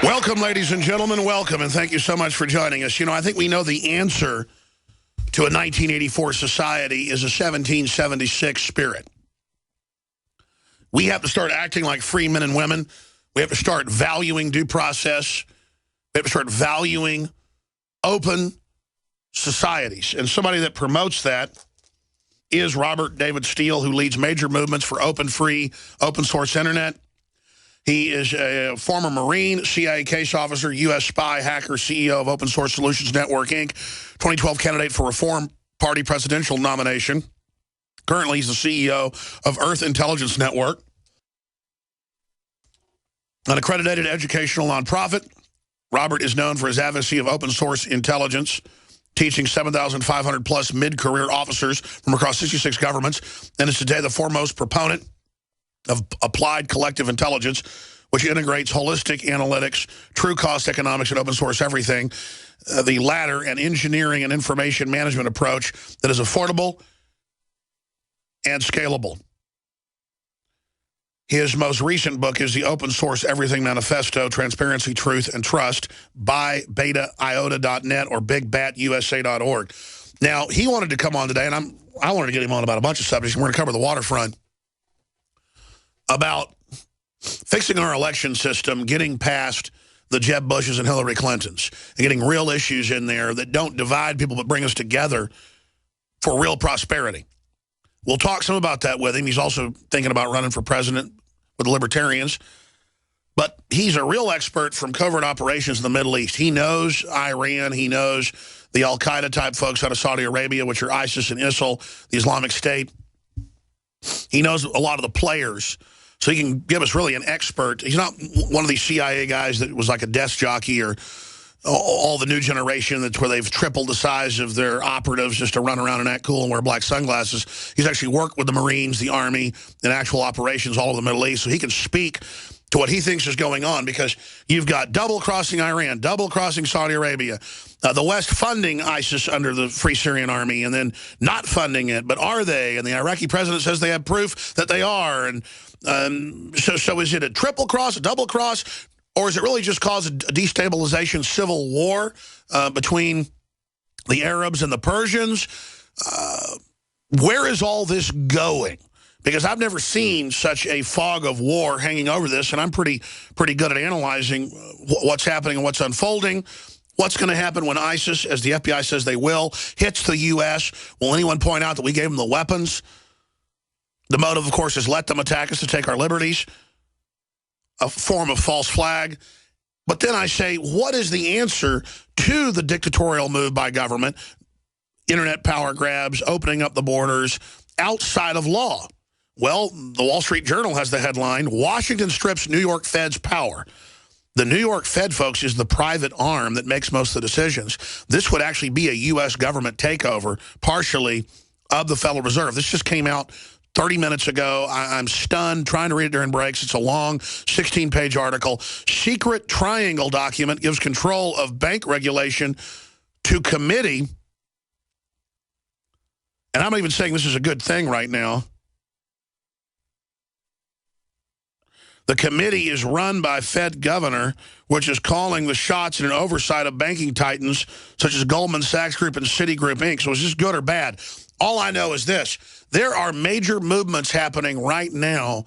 Welcome, ladies and gentlemen. Welcome, and thank you so much for joining us. You know, I think we know the answer to a 1984 society is a 1776 spirit. We have to start acting like free men and women. We have to start valuing due process. We have to start valuing open societies. And somebody that promotes that is Robert David Steele, who leads major movements for open, free, open source internet. He is a former Marine, CIA case officer, U.S. spy, hacker, CEO of Open Source Solutions Network, Inc., 2012 candidate for Reform Party presidential nomination. Currently, he's the CEO of Earth Intelligence Network, an accredited educational nonprofit. Robert is known for his advocacy of open source intelligence, teaching 7,500-plus mid-career officers from across 66 governments, and is today the foremost proponent of applied collective intelligence, which integrates holistic analytics, true cost economics, and open source everything. The latter, an engineering and information management approach that is affordable and scalable. His most recent book is the Open Source Everything Manifesto, Transparency, Truth, and Trust, by betaiota.net or bigbatusa.org. Now, he wanted to come on today, and I wanted to get him on about a bunch of subjects. We're going to cover the waterfront, about fixing our election system, getting past the Jeb Bushes and Hillary Clintons, and getting real issues in there that don't divide people but bring us together for real prosperity. We'll talk some about that with him. He's also thinking about running for president with the Libertarians. But he's a real expert from covert operations in the Middle East. He knows Iran. He knows the al-Qaeda type folks out of Saudi Arabia, which are ISIS and ISIL, the Islamic State. He knows a lot of the players. So he can give us really an expert. He's not one of these CIA guys that was like a desk jockey or all the new generation that's where they've tripled the size of their operatives just to run around and act cool and wear black sunglasses. He's actually worked with the Marines, the Army, and actual operations all over the Middle East. So he can speak to what he thinks is going on, because you've got double-crossing Iran, double-crossing Saudi Arabia, the West funding ISIS under the Free Syrian Army and then not funding it. But are they? And the Iraqi president says they have proof that they are. And so is it a triple cross, a double cross, or is it really just cause a destabilization civil war between the Arabs and the Persians? Where is all this going? Because I've never seen such a fog of war hanging over this, and I'm pretty good at analyzing what's happening and what's unfolding. What's going to happen when ISIS, as the FBI says they will, hits the U.S.? Will anyone point out that we gave them the weapons? The motive, of course, is let them attack us to take our liberties, a form of false flag. But then I say, what is the answer to the dictatorial move by government, internet power grabs, opening up the borders outside of law? Well, the Wall Street Journal has the headline, Washington strips New York Fed's power. The New York Fed, folks, is the private arm that makes most of the decisions. This would actually be a U.S. government takeover, partially, of the Federal Reserve. This just came out 30 minutes ago. I'm stunned, trying to read it during breaks. It's a long 16-page article. Secret triangle document gives control of bank regulation to committee. And I'm even saying this is a good thing right now. The committee is run by Fed governor, which is calling the shots in an oversight of banking titans such as Goldman Sachs Group and Citigroup, Inc. So is this good or bad? All I know is this. There are major movements happening right now.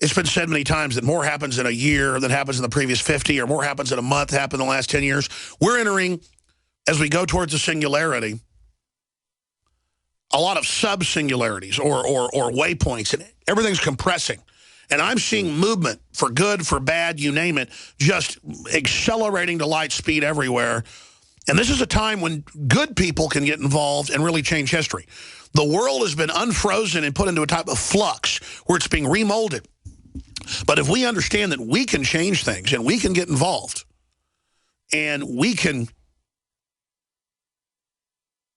It's been said many times that more happens in a year than happens in the previous 50, or more happens in a month happened in the last 10 years. We're entering, as we go towards the singularity, a lot of sub-singularities or waypoints, and everything's compressing. And I'm seeing movement, for good, for bad, you name it, just accelerating to light speed everywhere. And this is a time when good people can get involved and really change history. The world has been unfrozen and put into a type of flux where it's being remolded. But if we understand that we can change things and we can get involved and we can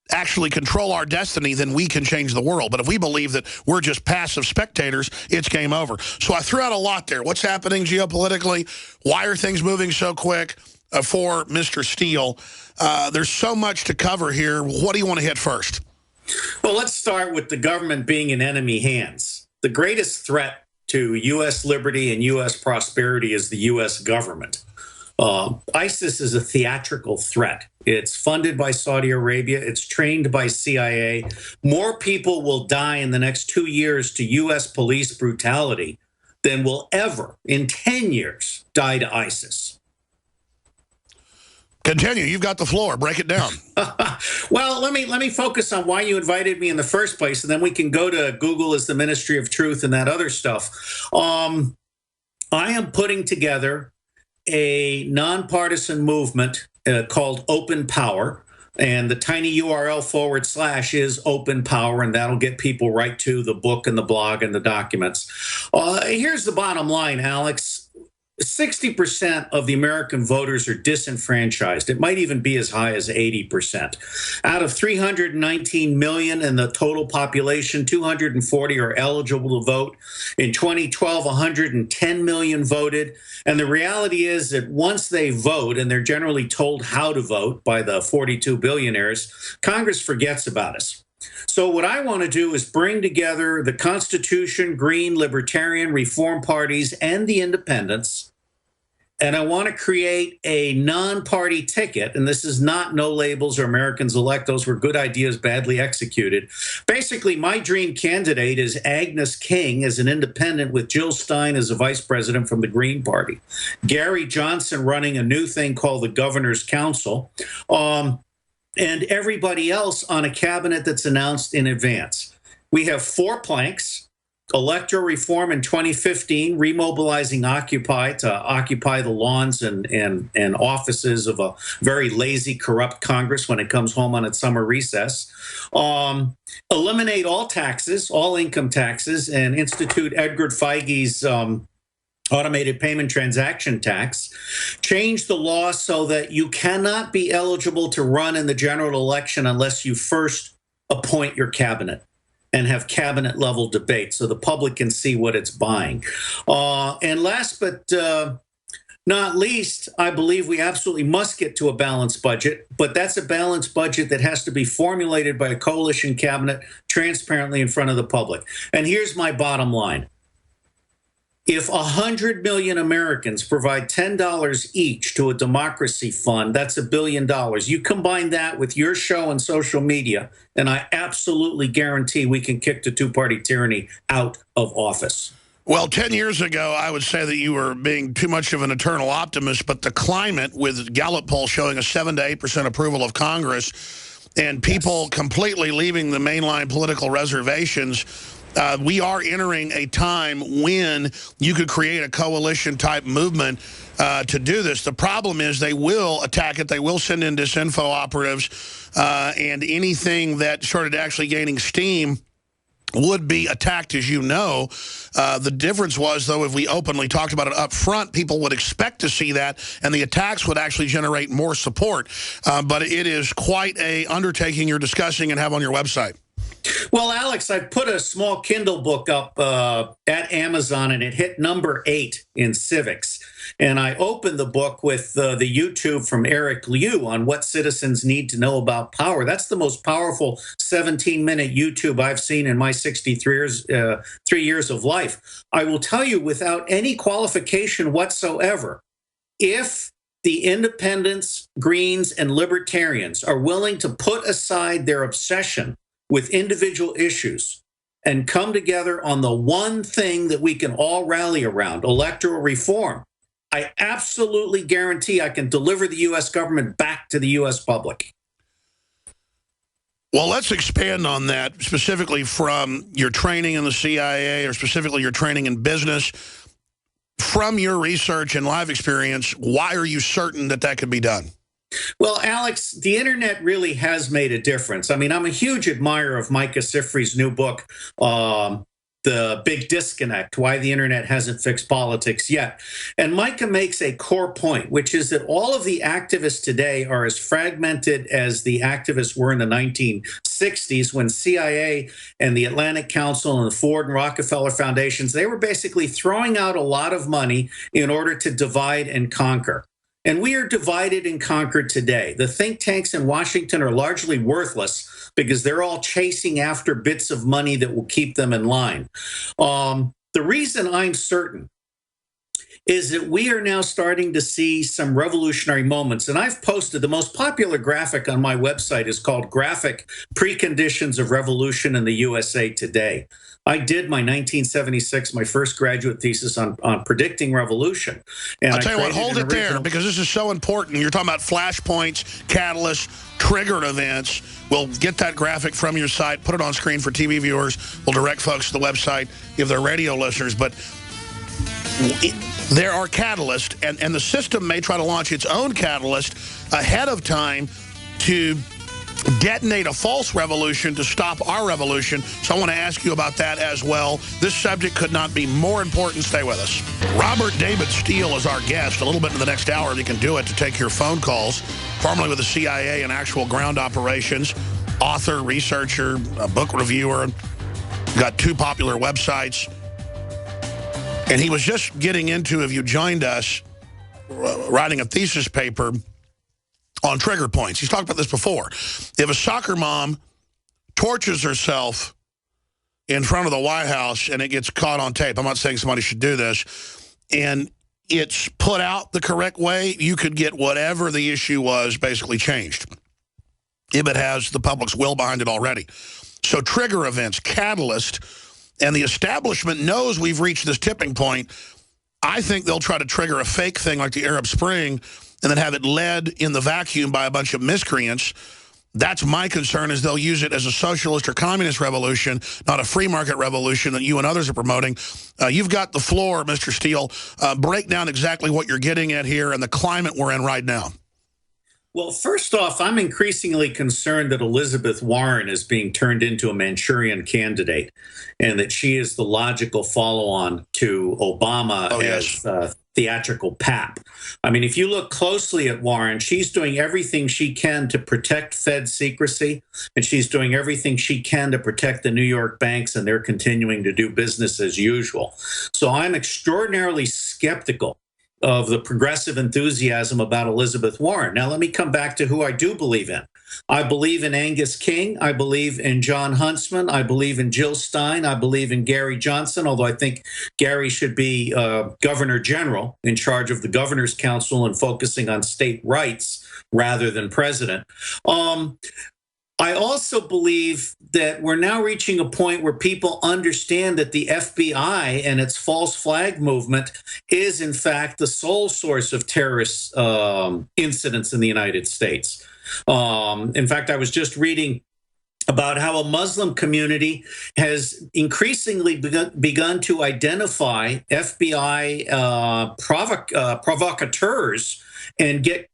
actually control our destiny, then we can change the world. But if we believe that we're just passive spectators, it's game over. So I threw out a lot there. What's happening geopolitically? Why are things moving so quick for Mr. Steele? There's so much to cover here. What do you want to hit first? Well, let's start with the government being in enemy hands. The greatest threat to U.S. liberty and U.S. prosperity is the U.S. government. ISIS is a theatrical threat. It's funded by Saudi Arabia. It's trained by CIA. More people will die in the next 2 years to U.S. police brutality than will ever in 10 years die to ISIS. Continue. You've got the floor. Break it down. Well, let me focus on why you invited me in the first place, and then we can go to Google as the Ministry of Truth and that other stuff. I am putting together a nonpartisan movement called Open Power, and the tiny URL / is Open Power, and that'll get people right to the book and the blog and the documents. Here's the bottom line, Alex. 60% of the American voters are disenfranchised. It might even be as high as 80%. Out of 319 million in the total population, 240 are eligible to vote. In 2012, 110 million voted. And the reality is that once they vote, and they're generally told how to vote by the 42 billionaires, Congress forgets about us. So what I want to do is bring together the Constitution, Green, Libertarian, Reform parties, and the independents. And I want to create a non-party ticket. And this is not No Labels or Americans Elect. Those were good ideas badly executed. Basically, my dream candidate is Agnes King as an independent with Jill Stein as a vice president from the Green Party. Gary Johnson running a new thing called the Governor's Council. And everybody else on a cabinet that's announced in advance. We have 4 planks: electoral reform in 2015, remobilizing Occupy to occupy the lawns and offices of a very lazy, corrupt Congress when it comes home on its summer recess. Eliminate all taxes, all income taxes, and institute Edgar Feige's automated payment transaction tax. Change the law so that you cannot be eligible to run in the general election unless you first appoint your cabinet and have cabinet level debate so the public can see what it's buying. And last but not least, I believe we absolutely must get to a balanced budget, but that's a balanced budget that has to be formulated by a coalition cabinet transparently in front of the public. And here's my bottom line. If 100 million Americans provide $10 each to a democracy fund, that's $1 billion. You combine that with your show and social media, and I absolutely guarantee we can kick the two-party tyranny out of office. Well, 10 years ago, I would say that you were being too much of an eternal optimist, but the climate with Gallup poll showing a 7 to 8% approval of Congress and people completely leaving the mainline political reservations, we are entering a time when you could create a coalition-type movement to do this. The problem is they will attack it. They will send in disinfo operatives, and anything that started actually gaining steam would be attacked, as you know. The difference was, though, if we openly talked about it up front, people would expect to see that, and the attacks would actually generate more support. But it is quite an undertaking you're discussing and have on your website. Well, Alex, I put a small Kindle book up at Amazon, and it hit number 8 in civics. And I opened the book with the YouTube from Eric Liu on what citizens need to know about power. That's the most powerful 17-minute YouTube I've seen in my 3 years of life. I will tell you without any qualification whatsoever, if the independents, Greens, and Libertarians are willing to put aside their obsession with individual issues and come together on the one thing that we can all rally around, electoral reform, I absolutely guarantee I can deliver the U.S. government back to the U.S. public. Well, let's expand on that, specifically from your training in the CIA or specifically your training in business. From your research and live experience, why are you certain that that could be done? Well, Alex, the internet really has made a difference. I mean, I'm a huge admirer of Micah Sifry's new book, The Big Disconnect, Why the Internet Hasn't Fixed Politics Yet. And Micah makes a core point, which is that all of the activists today are as fragmented as the activists were in the 1960s when CIA and the Atlantic Council and the Ford and Rockefeller Foundations, they were basically throwing out a lot of money in order to divide and conquer. And we are divided and conquered today. The think tanks in Washington are largely worthless because they're all chasing after bits of money that will keep them in line. The reason I'm certain is that we are now starting to see some revolutionary moments. And I've posted the most popular graphic on my website is called Graphic Preconditions of Revolution in the USA Today. I did my 1976, my first graduate thesis on predicting revolution. And I'll tell you what, hold it there, because this is so important. You're talking about flashpoints, catalysts, triggered events. We'll get that graphic from your site, put it on screen for TV viewers. We'll direct folks to the website if they're radio listeners. But there are catalysts, and the system may try to launch its own catalyst ahead of time to detonate a false revolution to stop our revolution. So I want to ask you about that as well. This subject could not be more important. Stay with us. Robert David Steele is our guest. A little bit in the next hour, if you can do it, to take your phone calls. Formerly with the CIA and actual ground operations. Author, researcher, a book reviewer. Got 2 popular websites. And he was just getting into, if you joined us, writing a thesis paper on trigger points. He's talked about this before. If a soccer mom tortures herself in front of the White House and it gets caught on tape, I'm not saying somebody should do this, and it's put out the correct way, you could get whatever the issue was basically changed, if it has the public's will behind it already. So trigger events, catalyst, and the establishment knows we've reached this tipping point. I think they'll try to trigger a fake thing like the Arab Spring and then have it led in the vacuum by a bunch of miscreants. That's my concern, is they'll use it as a socialist or communist revolution, not a free market revolution that you and others are promoting. You've got the floor, Mr. Steele. Break down exactly what you're getting at here and the climate we're in right now. Well, first off, I'm increasingly concerned that Elizabeth Warren is being turned into a Manchurian candidate and that she is the logical follow-on to Obama as theatrical pap. I mean, if you look closely at Warren, she's doing everything she can to protect Fed secrecy, and she's doing everything she can to protect the New York banks, and they're continuing to do business as usual. So I'm extraordinarily skeptical of the progressive enthusiasm about Elizabeth Warren. Now, let me come back to who I do believe in. I believe in Angus King. I believe in John Huntsman. I believe in Jill Stein. I believe in Gary Johnson, although I think Gary should be Governor General in charge of the Governor's Council and focusing on state rights rather than president. I also believe that we're now reaching a point where people understand that the FBI and its false flag movement is, in fact, the sole source of terrorist incidents in the United States. In fact, I was just reading about how a Muslim community has increasingly begun to identify FBI provocateurs and get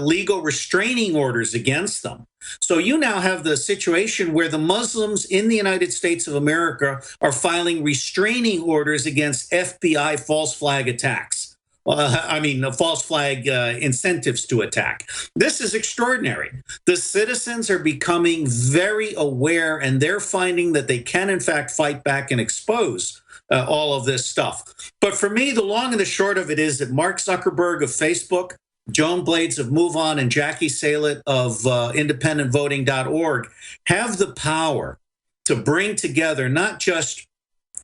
legal restraining orders against them. So you now have the situation where the Muslims in the United States of America are filing restraining orders against FBI false flag attacks. False flag incentives to attack. This is extraordinary. The citizens are becoming very aware, and they're finding that they can, in fact, fight back and expose all of this stuff. But for me, the long and the short of it is that Mark Zuckerberg of Facebook, Joan Blades of MoveOn, and Jackie Salet of independentvoting.org have the power to bring together not just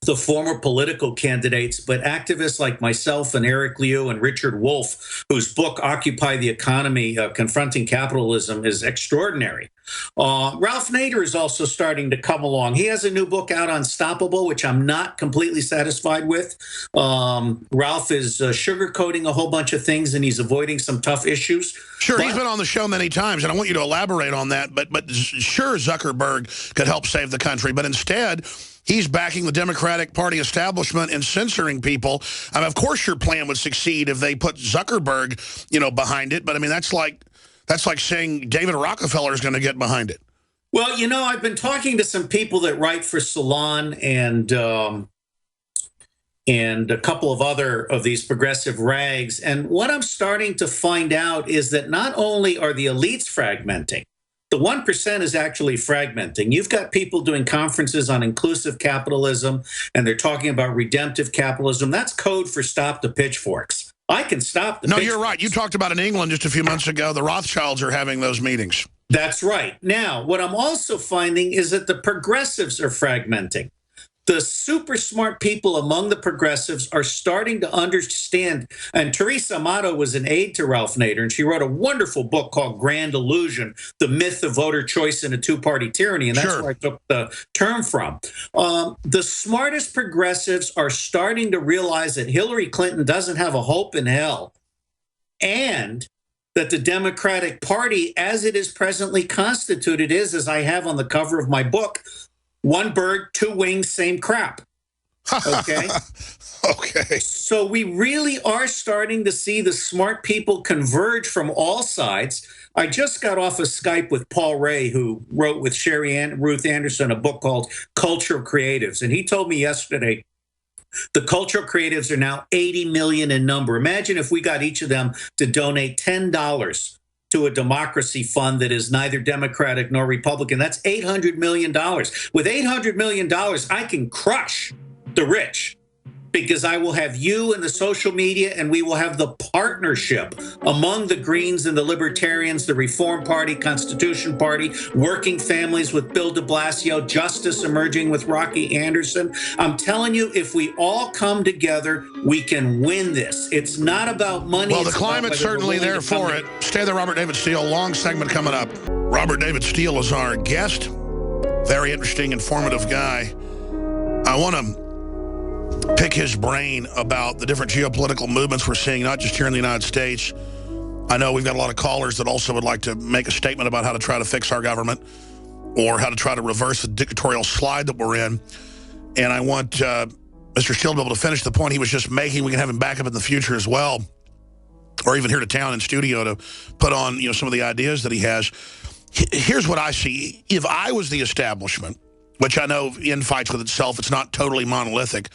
the former political candidates, but activists like myself and Eric Liu and Richard Wolff, whose book, Occupy the Economy, Confronting Capitalism, is extraordinary. Ralph Nader is also starting to come along. He has a new book out, Unstoppable, which I'm not completely satisfied with. Ralph is sugarcoating a whole bunch of things, and he's avoiding some tough issues. Sure, he's been on the show many times, and I want you to elaborate on that. But sure, Zuckerberg could help save the country, but instead he's backing the Democratic Party establishment and censoring people. I mean, of course your plan would succeed if they put Zuckerberg, behind it. But I mean, that's like saying David Rockefeller is going to get behind it. Well, I've been talking to some people that write for Salon and a couple of other of these progressive rags. And what I'm starting to find out is that not only are the elites fragmenting, the 1% is actually fragmenting. You've got people doing conferences on inclusive capitalism, and they're talking about redemptive capitalism. That's code for stop the pitchforks. I can stop the pitchforks. No, you're right. You talked about in England just a few months ago. The Rothschilds are having those meetings. That's right. Now, what I'm also finding is that the progressives are fragmenting. The super smart people among the progressives are starting to understand. And Teresa Amato was an aide to Ralph Nader, and she wrote a wonderful book called Grand Illusion, The Myth of Voter Choice in a Two-Party Tyranny, and that's where I took the term from. The smartest progressives are starting to realize that Hillary Clinton doesn't have a hope in hell, and that the Democratic Party, as it is presently constituted, is, as I have on the cover of my book, one bird, two wings, same crap. Okay? Okay. So we really are starting to see the smart people converge from all sides. I just got off of Skype with Paul Ray, who wrote with Ruth Anderson a book called Cultural Creatives. And he told me yesterday the cultural creatives are now 80 million in number. Imagine if we got each of them to donate $10 to a democracy fund that is neither Democratic nor Republican. That's $800 million. With $800 million, I can crush the rich, because I will have you and the social media, and we will have the partnership among the Greens and the Libertarians, the Reform Party, Constitution Party, working families with Bill de Blasio, justice emerging with Rocky Anderson. I'm telling you, if we all come together, we can win this. It's not about money. Well, the climate's certainly there for it. Stay there, Robert David Steele. Long segment coming up. Robert David Steele is our guest. Very interesting, informative guy. I want to pick his brain about the different geopolitical movements we're seeing, not just here in the United States. I know we've got a lot of callers that also would like to make a statement about how to try to fix our government or how to try to reverse the dictatorial slide that we're in. And I want Mr. Steele to be able to finish the point he was just making. We can have him back up in the future as well, or even here to town in studio to put on, you know, some of the ideas that he has. Here's what I see. If I was the establishment, which I know infights with itself, it's not totally monolithic.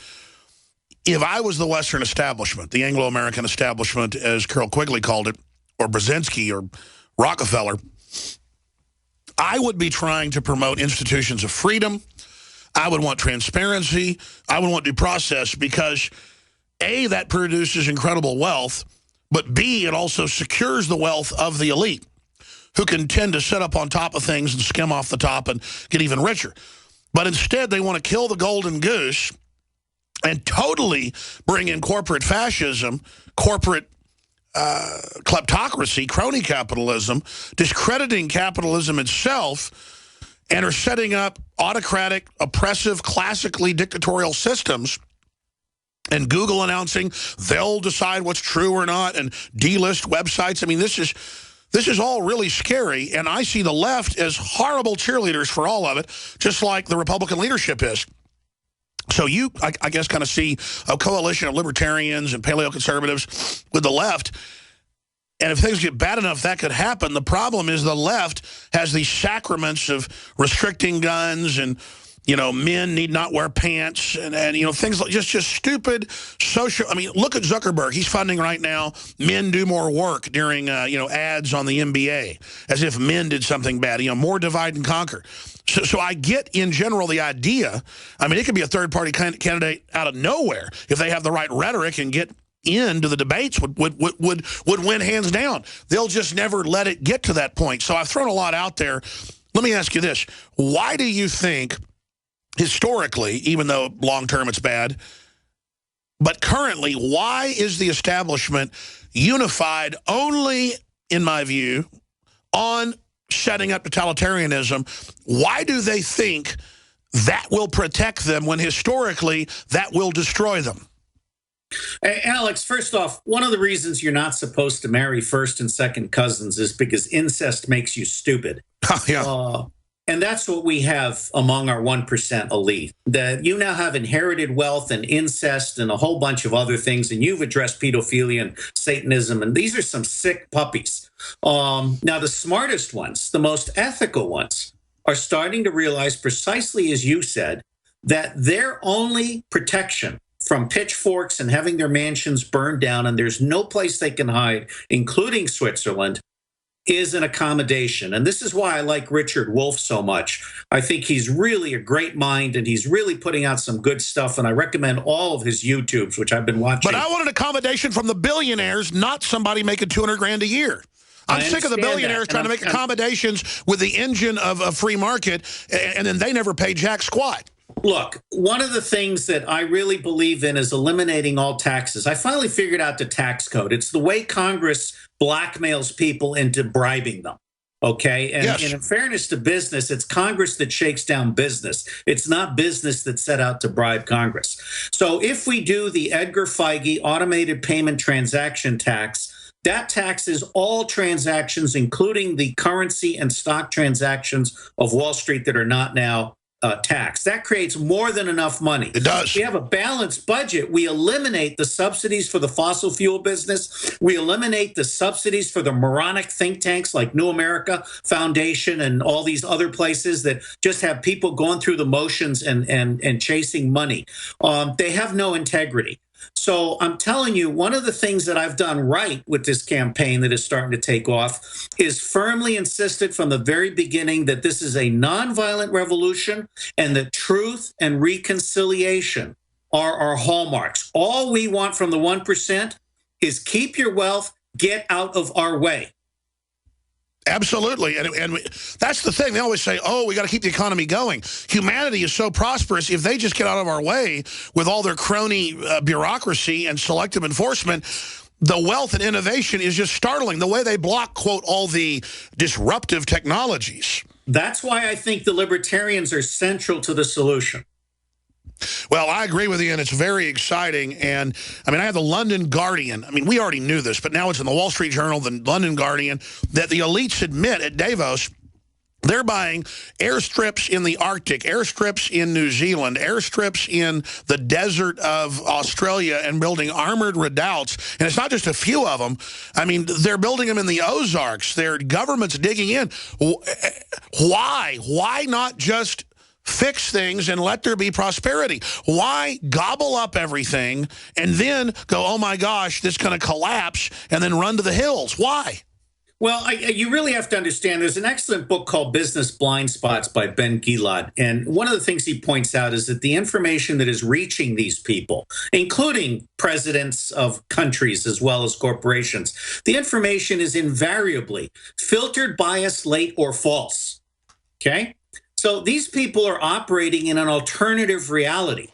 If I was the Western establishment, the Anglo-American establishment, as Carol Quigley called it, or Brzezinski or Rockefeller, I would be trying to promote institutions of freedom. I would want transparency. I would want due process because, A, that produces incredible wealth, but B, it also secures the wealth of the elite, who can tend to sit up on top of things and skim off the top and get even richer. But instead, they want to kill the golden goose and totally bring in corporate fascism, corporate kleptocracy, crony capitalism, discrediting capitalism itself, and are setting up autocratic, oppressive, classically dictatorial systems. And Google announcing they'll decide what's true or not and delist websites. I mean, this is all really scary, and I see the left as horrible cheerleaders for all of it, just like the Republican leadership is. So you, I guess, kind of see a coalition of libertarians and paleoconservatives with the left. And if things get bad enough, that could happen. The problem is the left has these sacraments of restricting guns and, you know, men need not wear pants and you know, things like just stupid social. I mean, look at Zuckerberg. He's funding right now men do more work during, you know, ads on the NBA, as if men did something bad, you know, more divide and conquer. So I get, in general, the idea. I mean, it could be a third-party candidate out of nowhere if they have the right rhetoric and get into the debates would win hands down. They'll just never let it get to that point. So I've thrown a lot out there. Let me ask you this. Why do you think, historically, even though long-term it's bad, but currently, why is the establishment unified only, in my view, on setting up totalitarianism? Why do they think that will protect them when historically that will destroy them? Hey, Alex, first off, one of the reasons you're not supposed to marry first and second cousins is because incest makes you stupid. Yeah. And that's what we have among our 1% elite, that you now have inherited wealth and incest and a whole bunch of other things. And you've addressed pedophilia and Satanism. And these are some sick puppies. Now, the smartest ones, the most ethical ones, are starting to realize, precisely as you said, that their only protection from pitchforks and having their mansions burned down, and there's no place they can hide, including Switzerland, is an accommodation. And this is why I like Richard Wolff so much. I think he's really a great mind, and he's really putting out some good stuff, and I recommend all of his YouTubes, which I've been watching. But I want an accommodation from the billionaires, not somebody making $200 grand a year. I'm sick of the billionaires trying to make accommodations with the engine of a free market, and then they never pay jack squat. Look, one of the things that I really believe in is eliminating all taxes. I finally figured out the tax code. It's the way Congress blackmails people into bribing them. Okay. And Yes. in fairness to business, it's Congress that shakes down business. It's not business that set out to bribe Congress. So if we do the Edgar Feige automated payment transaction tax, that taxes all transactions, including the currency and stock transactions of Wall Street that are not now tax. That creates more than enough money. It does. We have a balanced budget. We eliminate the subsidies for the fossil fuel business. We eliminate the subsidies for the moronic think tanks like New America Foundation and all these other places that just have people going through the motions and chasing money. They have no integrity. So I'm telling you, one of the things that I've done right with this campaign that is starting to take off is firmly insisted from the very beginning that this is a nonviolent revolution and that truth and reconciliation are our hallmarks. All we want from the 1% is keep your wealth, get out of our way. Absolutely. And that's the thing. They always say, oh, we got to keep the economy going. Humanity is so prosperous. If they just get out of our way with all their crony bureaucracy and selective enforcement, the wealth and innovation is just startling. The way they block, quote, all the disruptive technologies. That's why I think the libertarians are central to the solution. Well, I agree with you, and it's very exciting. And, I mean, I have the London Guardian. I mean, we already knew this, but now it's in the Wall Street Journal, the London Guardian, that the elites admit at Davos they're buying airstrips in the Arctic, airstrips in New Zealand, airstrips in the desert of Australia, and building armored redoubts. And it's not just a few of them. I mean, they're building them in the Ozarks. Their government's digging in. Why? Why not just fix things and let there be prosperity? Why gobble up everything and then go, oh my gosh, this is going to collapse, and then run to the hills? Why? Well, you really have to understand, there's an excellent book called Business Blind Spots by Ben Gilad. And one of the things he points out is that the information that is reaching these people, including presidents of countries as well as corporations, the information is invariably filtered, biased, late, or false. Okay? So these people are operating in an alternative reality.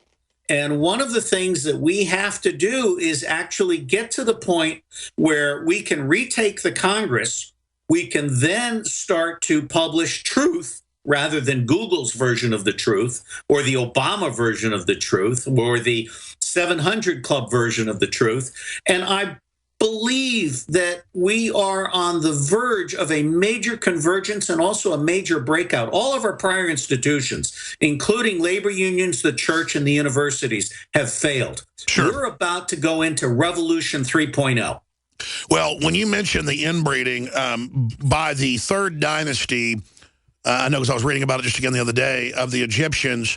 And one of the things that we have to do is actually get to the point where we can retake the Congress. We can then start to publish truth rather than Google's version of the truth, or the Obama version of the truth, or the 700 Club version of the truth. And I believe that we are on the verge of a major convergence and also a major breakout. All of our prior institutions, including labor unions, the church, and the universities, have failed. Sure. We're about to go into Revolution 3.0. Well, when you mentioned the inbreeding by the third dynasty, I know because I was reading about it just again the other day, of the Egyptians,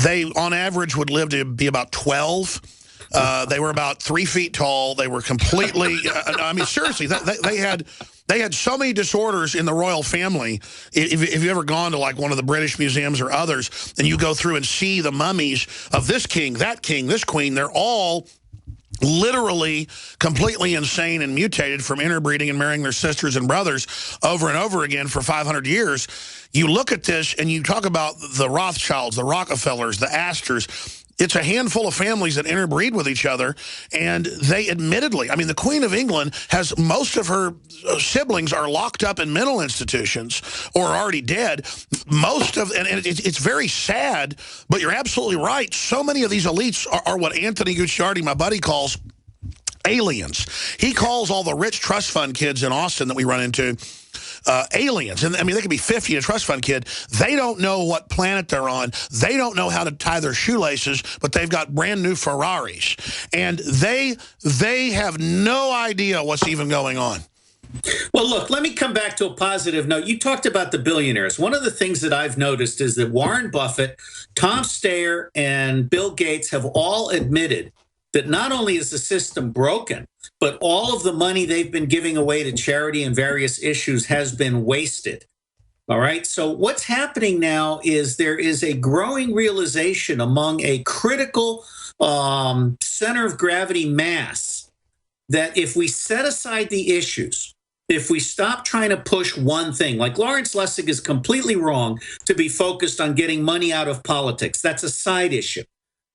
they on average would live to be about 12. They were about 3 feet tall. They were completely, I mean, seriously, they had so many disorders in the royal family. If you've ever gone to like one of the British museums or others, and you go through and see the mummies of this king, this queen, they're all literally completely insane and mutated from interbreeding and marrying their sisters and brothers over and over again for 500 years. You look at this and you talk about the Rothschilds, the Rockefellers, the Astors. It's a handful of families that interbreed with each other, and they admittedly, I mean, the Queen of England has most of her siblings are locked up in mental institutions or are already dead. Most of, and it's very sad, but you're absolutely right. So many of these elites are what Anthony Gucciardi, my buddy, calls aliens. He calls all the rich trust fund kids in Austin that we run into aliens. And I mean, they could be 50, a trust fund kid. They don't know what planet they're on. They don't know how to tie their shoelaces, but they've got brand new Ferraris. And they have no idea what's even going on. Well, look, let me come back to a positive note. You talked about the billionaires. One of the things that I've noticed is that Warren Buffett, Tom Steyer, and Bill Gates have all admitted that not only is the system broken, but all of the money they've been giving away to charity and various issues has been wasted. All right. So what's happening now is there is a growing realization among a critical center of gravity mass that if we set aside the issues if we stop trying to push one thing. Like Lawrence Lessig is completely wrong to be focused on getting money out of politics. That's a side issue.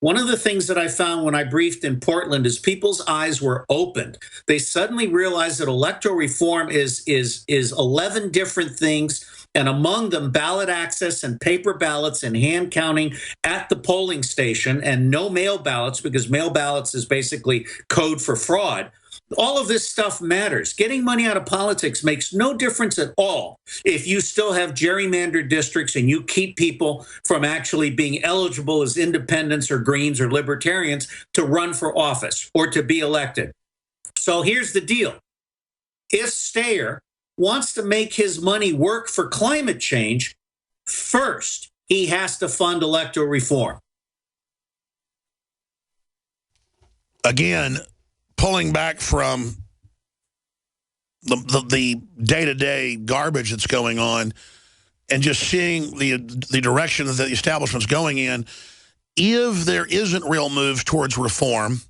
One of the things that I found when I briefed in Portland is people's eyes were opened. They suddenly realized that electoral reform is 11 different things, and among them ballot access and paper ballots and hand counting at the polling station, and no mail ballots, because mail ballots is basically code for fraud. All of this stuff matters. Getting money out of politics makes no difference at all if you still have gerrymandered districts and you keep people from actually being eligible as independents or Greens or Libertarians to run for office or to be elected. So here's the deal. If Steyer wants to make his money work for climate change, first, he has to fund electoral reform. Again, pulling back from the day-to-day garbage that's going on and just seeing the direction that the establishment's going in, if there isn't real moves towards reform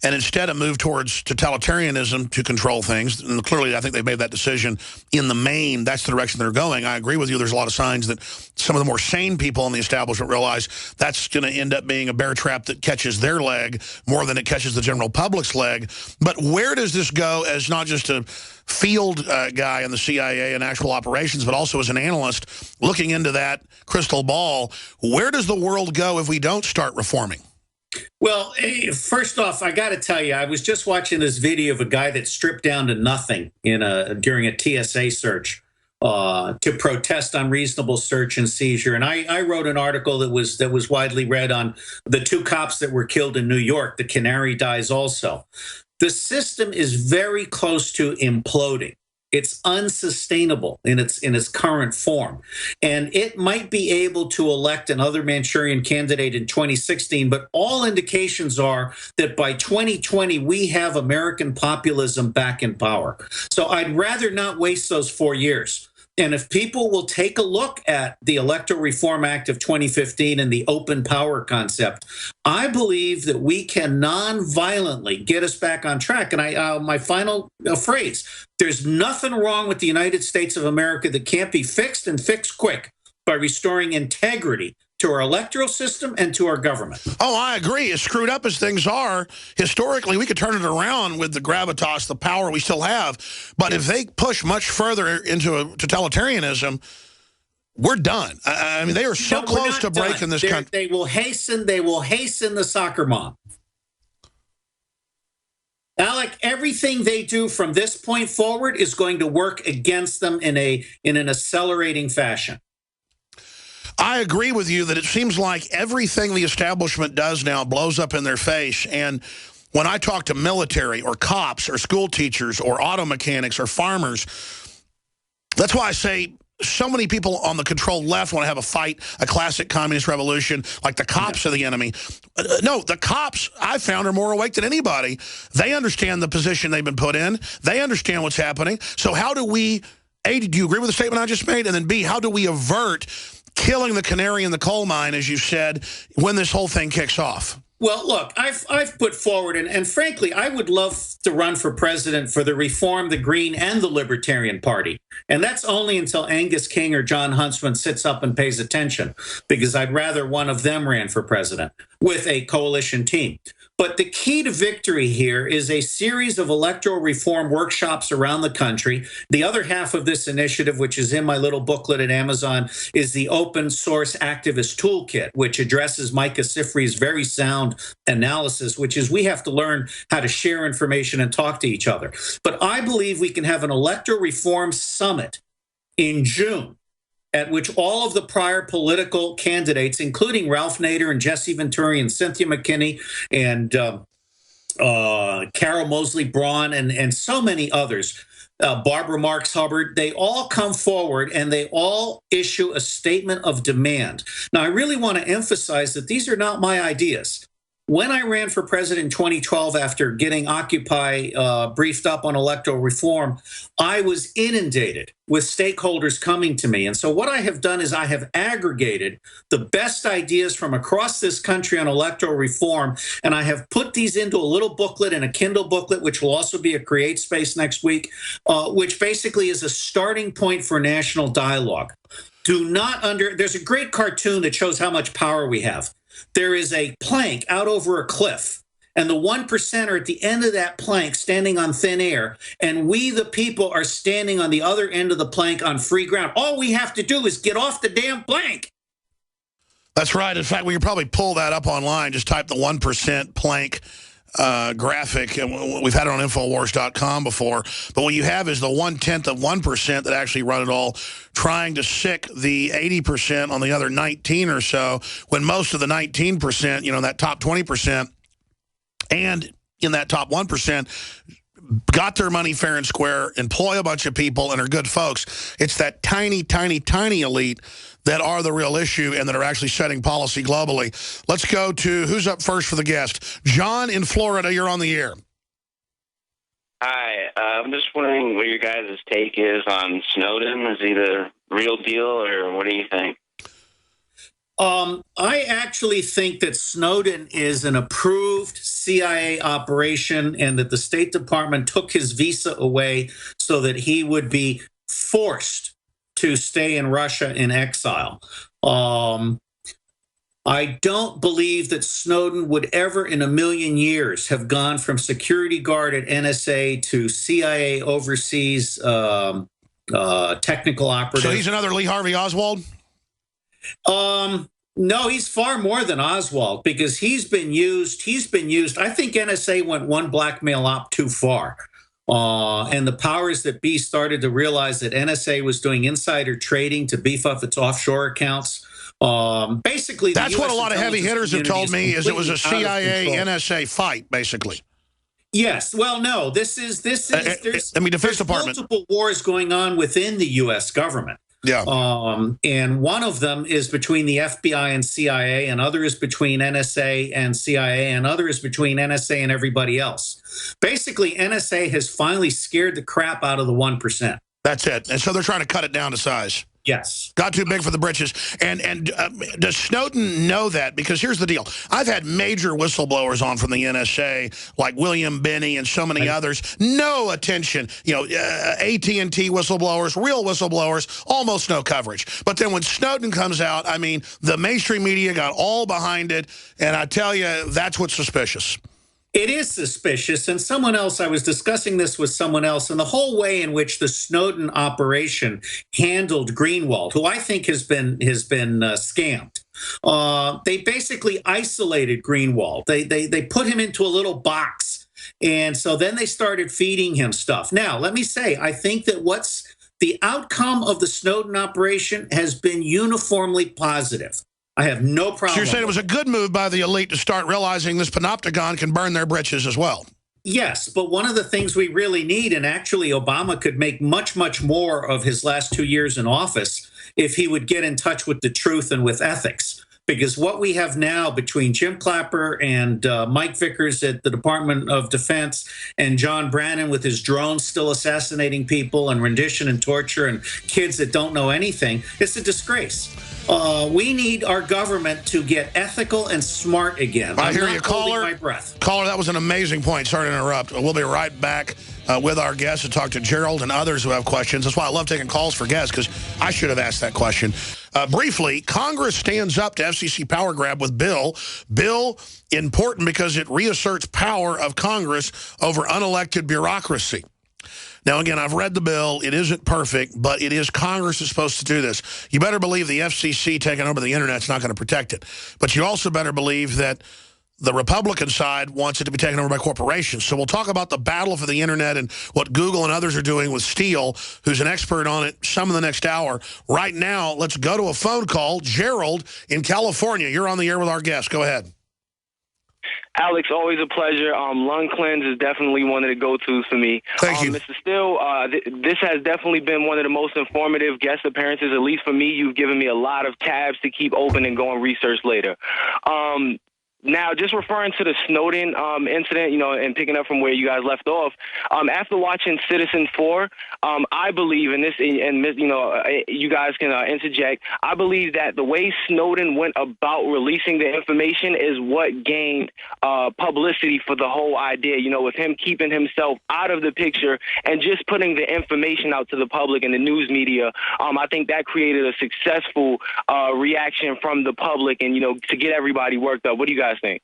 and instead a move towards totalitarianism to control things, and clearly I think they've made that decision in the main, that's the direction they're going. I agree with you. There's a lot of signs that some of the more sane people in the establishment realize that's going to end up being a bear trap that catches their leg more than it catches the general public's leg. But where does this go as not just a field guy in the CIA and actual operations, but also as an analyst looking into that crystal ball? Where does the world go if we don't start reforming? Well, first off, I got to tell you, I was just watching this video of a guy that stripped down to nothing during a TSA search to protest unreasonable search and seizure. And I wrote an article that was widely read on the 2 cops that were killed in New York. The canary dies also. The system is very close to imploding. It's unsustainable in its current form. And it might be able to elect another Manchurian candidate in 2016, but all indications are that by 2020, we have American populism back in power. So I'd rather not waste those 4 years. And if people will take a look at the Electoral Reform Act of 2015 and the open power concept, I believe that we can non-violently get us back on track. And my final phrase, there's nothing wrong with the United States of America that can't be fixed and fixed quick by restoring integrity to our electoral system and to our government. Oh, I agree. As screwed up as things are, historically, we could turn it around with the gravitas, the power we still have. But if they push much further into a totalitarianism, we're done. I mean, they are so close to breaking this country. They will hasten the soccer mom. Alec, everything they do from this point forward is going to work against them in an accelerating fashion. I agree with you that it seems like everything the establishment does now blows up in their face. And when I talk to military or cops or school teachers or auto mechanics or farmers, that's why I say so many people on the controlled left want to have a fight, a classic communist revolution, like the cops are the enemy. No, the cops, I found, are more awake than anybody. They understand the position they've been put in. They understand what's happening. So how do we, A, do you agree with the statement I just made? And then B, how do we avert killing the canary in the coal mine, as you said, when this whole thing kicks off? Well, look, I've put forward, and frankly, I would love to run for president for the Reform, the Green, and the Libertarian Party. And that's only until Angus King or John Huntsman sits up and pays attention, because I'd rather one of them ran for president with a coalition team. But the key to victory here is a series of electoral reform workshops around the country. The other half of this initiative, which is in my little booklet at Amazon, is the Open Source Activist Toolkit, which addresses Micah Sifry's very sound analysis, which is we have to learn how to share information and talk to each other. But I believe we can have an electoral reform summit in June, at which all of the prior political candidates, including Ralph Nader and Jesse Venturi and Cynthia McKinney and Carol Mosley Braun and so many others, Barbara Marks Hubbard, they all come forward and they all issue a statement of demand. Now, I really want to emphasize that these are not my ideas. When I ran for president in 2012 after getting Occupy briefed up on electoral reform, I was inundated with stakeholders coming to me. And so what I have done is I have aggregated the best ideas from across this country on electoral reform, and I have put these into a little booklet and a Kindle booklet, which will also be a Create Space next week, which basically is a starting point for national dialogue. There's a great cartoon that shows how much power we have. There is a plank out over a cliff, and the 1% are at the end of that plank standing on thin air, and we, the people, are standing on the other end of the plank on free ground. All we have to do is get off the damn plank. That's right. In fact, we could probably pull that up online. Just type the 1% plank graphic, and we've had it on Infowars.com before, but what you have is the 1/10 of 1% that actually run it all, trying to sick the 80% on the other 19 or so, when most of the 19%, you know, that top 20%, and in that top 1%, got their money fair and square, employ a bunch of people, and are good folks. It's that tiny, tiny, tiny elite that are the real issue and that are actually setting policy globally. Let's go to who's up first for the guest. John in Florida, you're on the air. Hi, I'm just wondering what your guys' take is on Snowden. Is he the real deal, or what do you think? I actually think that Snowden is an approved CIA operation, and that the State Department took his visa away so that he would be forced to stay in Russia in exile. I don't believe that Snowden would ever in a million years have gone from security guard at NSA to CIA overseas technical operative. So he's another Lee Harvey Oswald? No, he's far more than Oswald, because he's been used. I think NSA went one blackmail op too far. And the powers that be started to realize that NSA was doing insider trading to beef up its offshore accounts. Basically, that's what a lot of heavy hitters have told me, is it was a CIA NSA fight, basically. Yes. Well, no, there's Defense Department. Multiple wars going on within the U.S. government. Yeah. And one of them is between the FBI and CIA, and other is between NSA and CIA, and other is between NSA and everybody else. Basically, NSA has finally scared the crap out of the 1%. That's it. And so they're trying to cut it down to size. Yes. Got too big for the britches. And does Snowden know that? Because here's the deal. I've had major whistleblowers on from the NSA, like William Binney and so many others. No attention. You know, AT&T whistleblowers, real whistleblowers, almost no coverage. But then when Snowden comes out, I mean, the mainstream media got all behind it. And I tell you, that's what's suspicious. It is suspicious, and I was discussing this with someone else, and the whole way in which the Snowden operation handled Greenwald, who I think has been scammed. They basically isolated Greenwald. They put him into a little box, and so then they started feeding him stuff. Now, let me say, I think that what's the outcome of the Snowden operation has been uniformly positive. I have no problem. So you're saying it was a good move by the elite to start realizing this panopticon can burn their britches as well? Yes, but one of the things we really need, and actually Obama could make much, much more of his last 2 years in office if he would get in touch with the truth and with ethics. Because what we have now between Jim Clapper and Mike Vickers at the Department of Defense, and John Brannon with his drones still assassinating people, and rendition and torture, and kids that don't know anything, it's a disgrace. We need our government to get ethical and smart again. I hear you, caller. My breath. Caller, that was an amazing point. Sorry to interrupt. We'll be right back with our guests to talk to Gerald and others who have questions. That's why I love taking calls for guests, because I should have asked that question. Briefly, Congress stands up to FCC power grab with bill. Bill important because it reasserts power of Congress over unelected bureaucracy. Now, again, I've read the bill. It isn't perfect, but it is Congress is supposed to do this. You better believe the FCC taking over the internet is not going to protect it. But you also better believe that the Republican side wants it to be taken over by corporations. So we'll talk about the battle for the internet and what Google and others are doing with Steele, who's an expert on it, some of the next hour. Right now, let's go to a phone call. Gerald in California, you're on the air with our guest. Go ahead. Alex, always a pleasure. Lung Cleanse is definitely one of the go-tos for me. Thank you. Mr. Steele, this has definitely been one of the most informative guest appearances, at least for me. You've given me a lot of tabs to keep open and go and research later. Now, just referring to the Snowden incident, and picking up from where you guys left off, after watching Citizen 4, I believe in this, and you guys can interject. I believe that the way Snowden went about releasing the information is what gained publicity for the whole idea. With him keeping himself out of the picture and just putting the information out to the public and the news media. I think that created a successful reaction from the public, and to get everybody worked up. What do you guys think?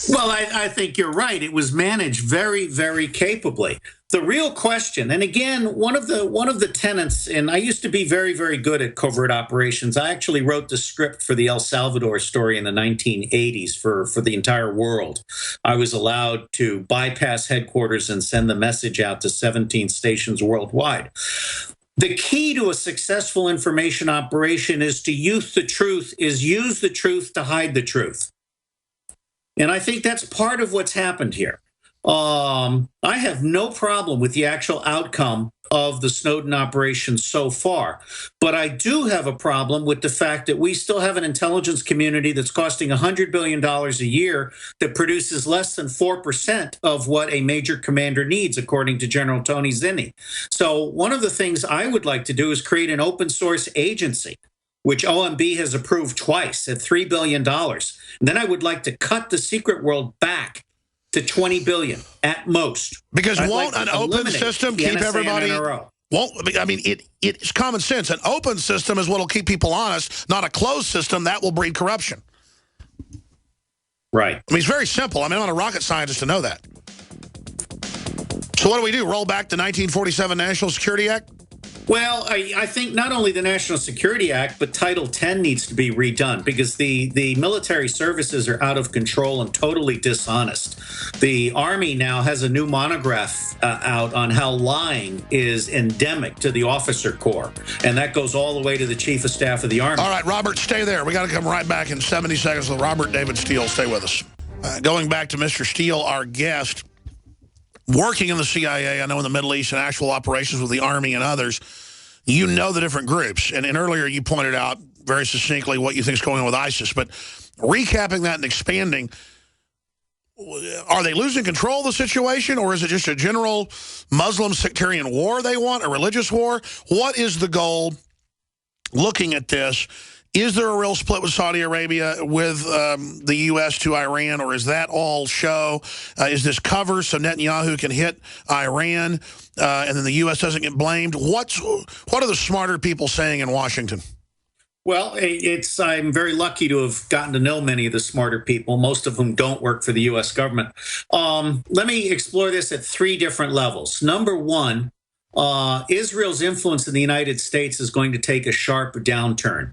Well, I think you're right. It was managed very, very capably. The real question, and again, one of the tenets, and I used to be very, very good at covert operations. I actually wrote the script for the El Salvador story in the 1980s for the entire world. I was allowed to bypass headquarters and send the message out to 17 stations worldwide. The key to a successful information operation is to use the truth to hide the truth. And I think that's part of what's happened here. I have no problem with the actual outcome of the Snowden operation so far, but I do have a problem with the fact that we still have an intelligence community that's costing $100 billion a year that produces less than 4% of what a major commander needs, according to General Tony Zinni. So one of the things I would like to do is create an open source agency, which OMB has approved twice at $3 billion. And then I would like to cut the secret world back to $20 billion at most. Because won't an open system keep everybody? It's common sense. An open system is what will keep people honest, not a closed system that will breed corruption. Right. It's very simple. I'm not a rocket scientist to know that. So what do? Roll back the 1947 National Security Act? Well, I think not only the National Security Act, but Title 10 needs to be redone because the military services are out of control and totally dishonest. The Army now has a new monograph out on how lying is endemic to the officer corps, and that goes all the way to the Chief of Staff of the Army. All right, Robert, stay there. We got to come right back in 70 seconds with Robert David Steele. Stay with us. Going back to Mr. Steele, our guest, working in the CIA, I know in the Middle East and actual operations with the Army and others, you know the different groups. And earlier you pointed out very succinctly what you think is going on with ISIS. But recapping that and expanding, are they losing control of the situation, or is it just a general Muslim sectarian war they want, a religious war? What is the goal looking at this? Is there a real split with Saudi Arabia, with the U.S. to Iran, or is that all show? Is this cover so Netanyahu can hit Iran and then the U.S. doesn't get blamed? What are the smarter people saying in Washington? Well, I'm very lucky to have gotten to know many of the smarter people, most of whom don't work for the U.S. government. Let me explore this at three different levels. Number one, Israel's influence in the United States is going to take a sharp downturn.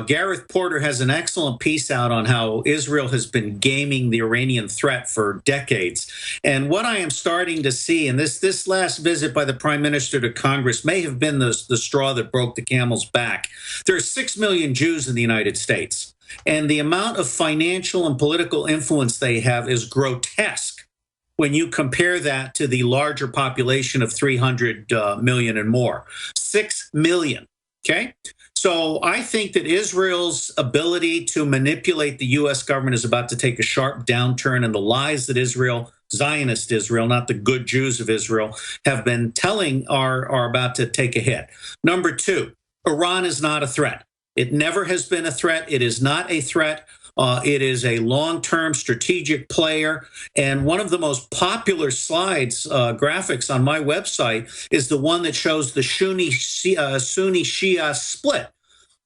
Gareth Porter has an excellent piece out on how Israel has been gaming the Iranian threat for decades. And what I am starting to see, and this last visit by the Prime Minister to Congress may have been the straw that broke the camel's back. There are 6 million Jews in the United States, and the amount of financial and political influence they have is grotesque when you compare that to the larger population of 300 million and more. 6 million, okay? So I think that Israel's ability to manipulate the U.S. government is about to take a sharp downturn, and the lies that Zionist Israel, not the good Jews of Israel, have been telling are about to take a hit. Number two, Iran is not a threat. It never has been a threat. It is not a threat. It is a long-term strategic player. And one of the most popular slides, graphics on my website, is the one that shows the Sunni Shia split.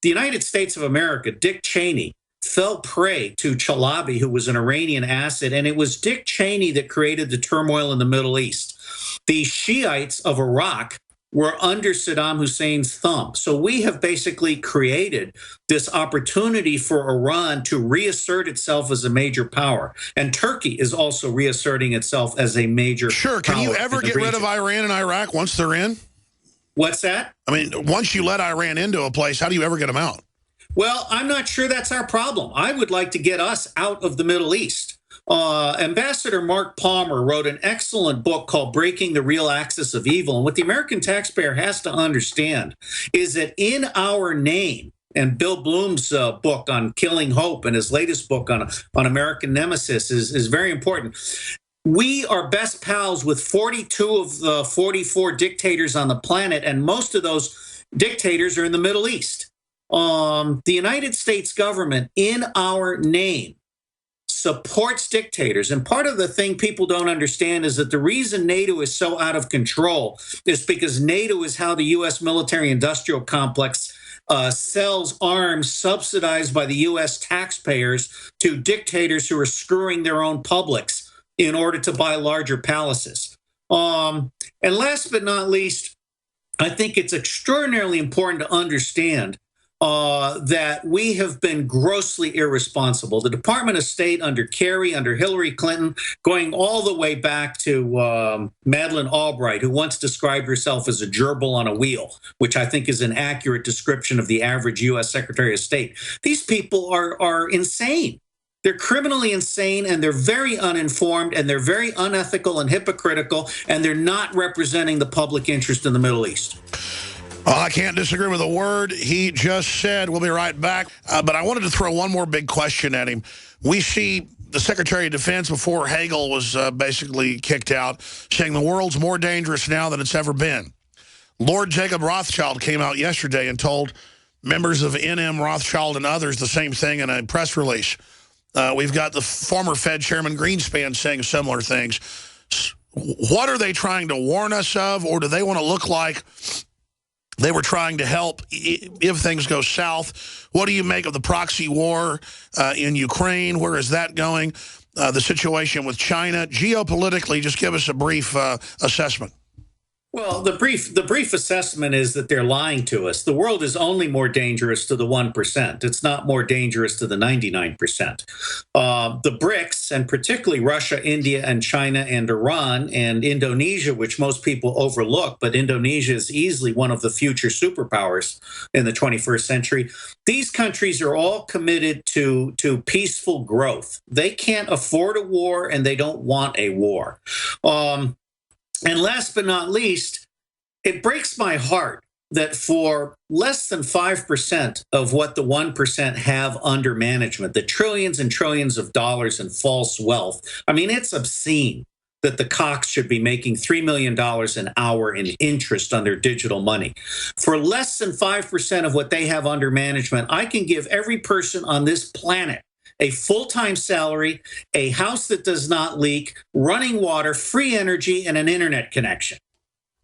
The United States of America, Dick Cheney, fell prey to Chalabi, who was an Iranian asset, and it was Dick Cheney that created the turmoil in the Middle East. The Shiites of Iraq were under Saddam Hussein's thumb. So we have basically created this opportunity for Iran to reassert itself as a major power. And Turkey is also reasserting itself as a major power. Sure. Can you ever get rid of Iran and Iraq once they're in? What's that? I mean, once you let Iran into a place, how do you ever get them out? Well, I'm not sure that's our problem. I would like to get us out of the Middle East. Ambassador Mark Palmer wrote an excellent book called Breaking the Real Axis of Evil. And what the American taxpayer has to understand is that in our name, and Bill Bloom's book on Killing Hope and his latest book on American Nemesis is very important. We are best pals with 42 of the 44 dictators on the planet, and most of those dictators are in the Middle East. The United States government, in our name, supports dictators. And part of the thing people don't understand is that the reason NATO is so out of control is because NATO is how the U.S. military-industrial complex sells arms subsidized by the U.S. taxpayers to dictators who are screwing their own publics in order to buy larger palaces. And last but not least, I think it's extraordinarily important to understand that we have been grossly irresponsible. The Department of State under Kerry, under Hillary Clinton, going all the way back to Madeleine Albright, who once described herself as a gerbil on a wheel, which I think is an accurate description of the average U.S. Secretary of State. These people are insane. They're criminally insane, and they're very uninformed, and they're very unethical and hypocritical, and they're not representing the public interest in the Middle East. I can't disagree with a word he just said. We'll be right back. But I wanted to throw one more big question at him. We see the Secretary of Defense, before Hagel was basically kicked out, saying the world's more dangerous now than it's ever been. Lord Jacob Rothschild came out yesterday and told members of NM Rothschild and others the same thing in a press release. We've got the former Fed Chairman Greenspan saying similar things. What are they trying to warn us of, or do they want to look like they were trying to help if things go south? What do you make of the proxy war in Ukraine? Where is that going? The situation with China? Geopolitically, just give us a brief assessment. Well, the brief assessment is that they're lying to us. The world is only more dangerous to the 1%. It's not more dangerous to the 99%. The BRICS, and particularly Russia, India, and China, and Iran, and Indonesia, which most people overlook, but Indonesia is easily one of the future superpowers in the 21st century. These countries are all committed to peaceful growth. They can't afford a war, and they don't want a war. And last but not least, it breaks my heart that for less than 5% of what the 1% have under management, the trillions and trillions of dollars in false wealth, I mean, it's obscene that the Cox should be making $3 million an hour in interest on their digital money. For less than 5% of what they have under management, I can give every person on this planet a full-time salary, a house that does not leak, running water, free energy, and an internet connection.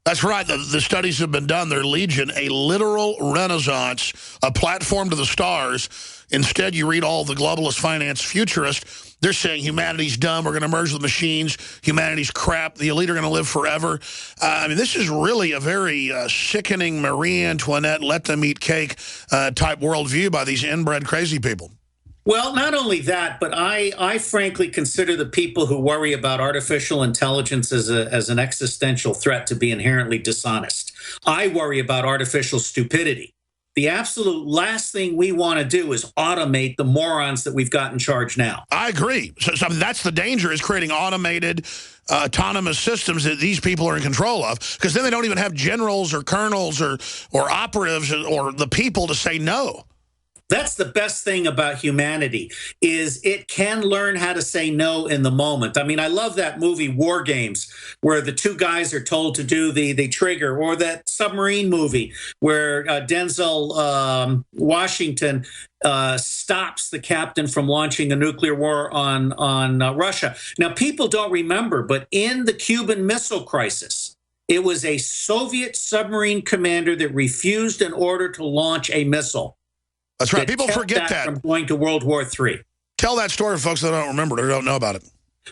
That's right. The studies have been done. They're legion, a literal renaissance, a platform to the stars. Instead, you read all the globalist finance futurists. They're saying humanity's dumb. We're going to merge with machines. Humanity's crap. The elite are going to live forever. I mean, this is really a very sickening Marie Antoinette, let them eat cake type worldview by these inbred crazy people. Well, not only that, but I frankly consider the people who worry about artificial intelligence as an existential threat to be inherently dishonest. I worry about artificial stupidity. The absolute last thing we want to do is automate the morons that we've got in charge now. I agree. So that's the danger, is creating automated, autonomous systems that these people are in control of, because then they don't even have generals or colonels or operatives or the people to say no. That's the best thing about humanity, is it can learn how to say no in the moment. I mean, I love that movie War Games, where the two guys are told to do the trigger, or that submarine movie where Denzel Washington stops the captain from launching a nuclear war on Russia. Now, people don't remember, but in the Cuban Missile Crisis, it was a Soviet submarine commander that refused an order to launch a missile. That's right. People forget that. From going to World War III. Tell that story for folks that don't remember it or don't know about it.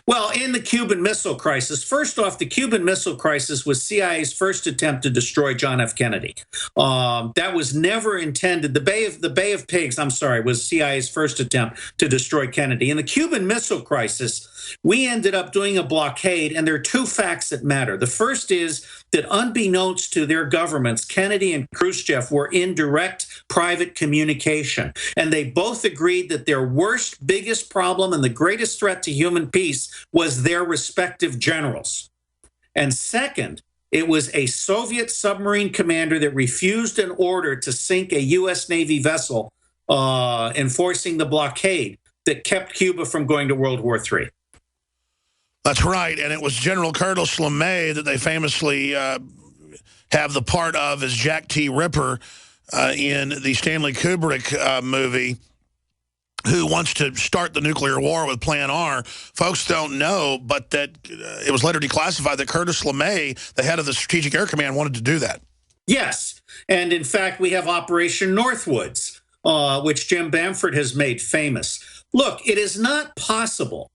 Well, in the Cuban Missile Crisis, first off, the Cuban Missile Crisis was CIA's first attempt to destroy John F. Kennedy. That was never intended. The Bay of Pigs, was CIA's first attempt to destroy Kennedy. In the Cuban Missile Crisis, we ended up doing a blockade, and there are two facts that matter. The first is that unbeknownst to their governments, Kennedy and Khrushchev were in direct private communication. And they both agreed that their worst, biggest problem and the greatest threat to human peace was their respective generals. And second, It was a Soviet submarine commander that refused an order to sink a U.S. Navy vessel enforcing the blockade that kept Cuba from going to World War III. That's right, and it was General Curtis LeMay that they famously have the part of as Jack T. Ripper in the Stanley Kubrick movie, who wants to start the nuclear war with Plan R. Folks don't know, but that it was later declassified that Curtis LeMay, the head of the Strategic Air Command, wanted to do that. Yes, and in fact, we have Operation Northwoods, which Jim Bamford has made famous. Look, it is not possible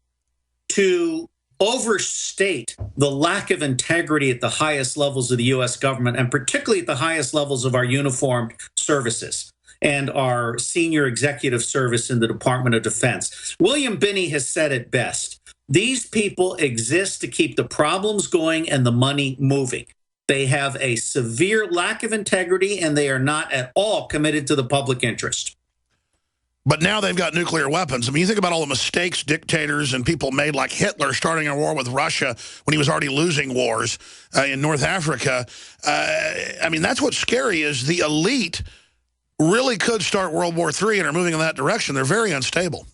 to overstate the lack of integrity at the highest levels of the U.S. government, and particularly at the highest levels of our uniformed services and our senior executive service in the Department of Defense. William Binney has said it best. These people exist to keep the problems going and the money moving. They have a severe lack of integrity, and they are not at all committed to the public interest. But now they've got nuclear weapons. I mean, you think about all the mistakes dictators and people made, like Hitler starting a war with Russia when he was already losing wars in North Africa. I mean, that's what's scary, is the elite really could start World War III and are moving in that direction. They're very unstable.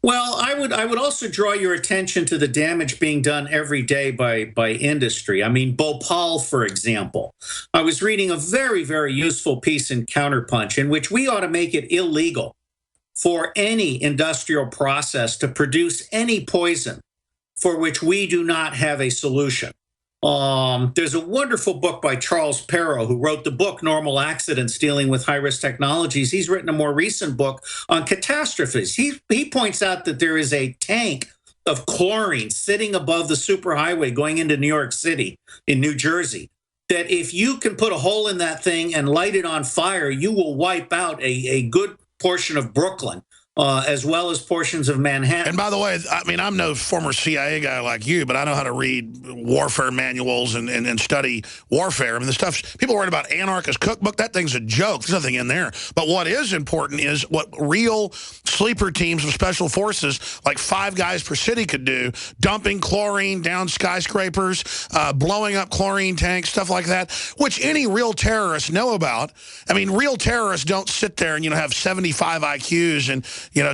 Well, I would also draw your attention to the damage being done every day by industry. I mean, Bhopal, for example. I was reading a very, very useful piece in Counterpunch in which we ought to make it illegal for any industrial process to produce any poison for which we do not have a solution. There's a wonderful book by Charles Perrow, who wrote the book Normal Accidents, dealing with high-risk technologies. He's written a more recent book on catastrophes. He points out that there is a tank of chlorine sitting above the superhighway going into New York City in New Jersey, that if you can put a hole in that thing and light it on fire, you will wipe out a good portion of Brooklyn, as well as portions of Manhattan. And by the way, I mean, I'm no former CIA guy like you, but I know how to read warfare manuals and study warfare. I mean, the stuff, people worried about Anarchist Cookbook, that thing's a joke. There's nothing in there. But what is important is what real sleeper teams of special forces, like 5 guys per city, could do, dumping chlorine down skyscrapers, blowing up chlorine tanks, stuff like that, which any real terrorists know about. I mean, real terrorists don't sit there and, have 75 IQs and,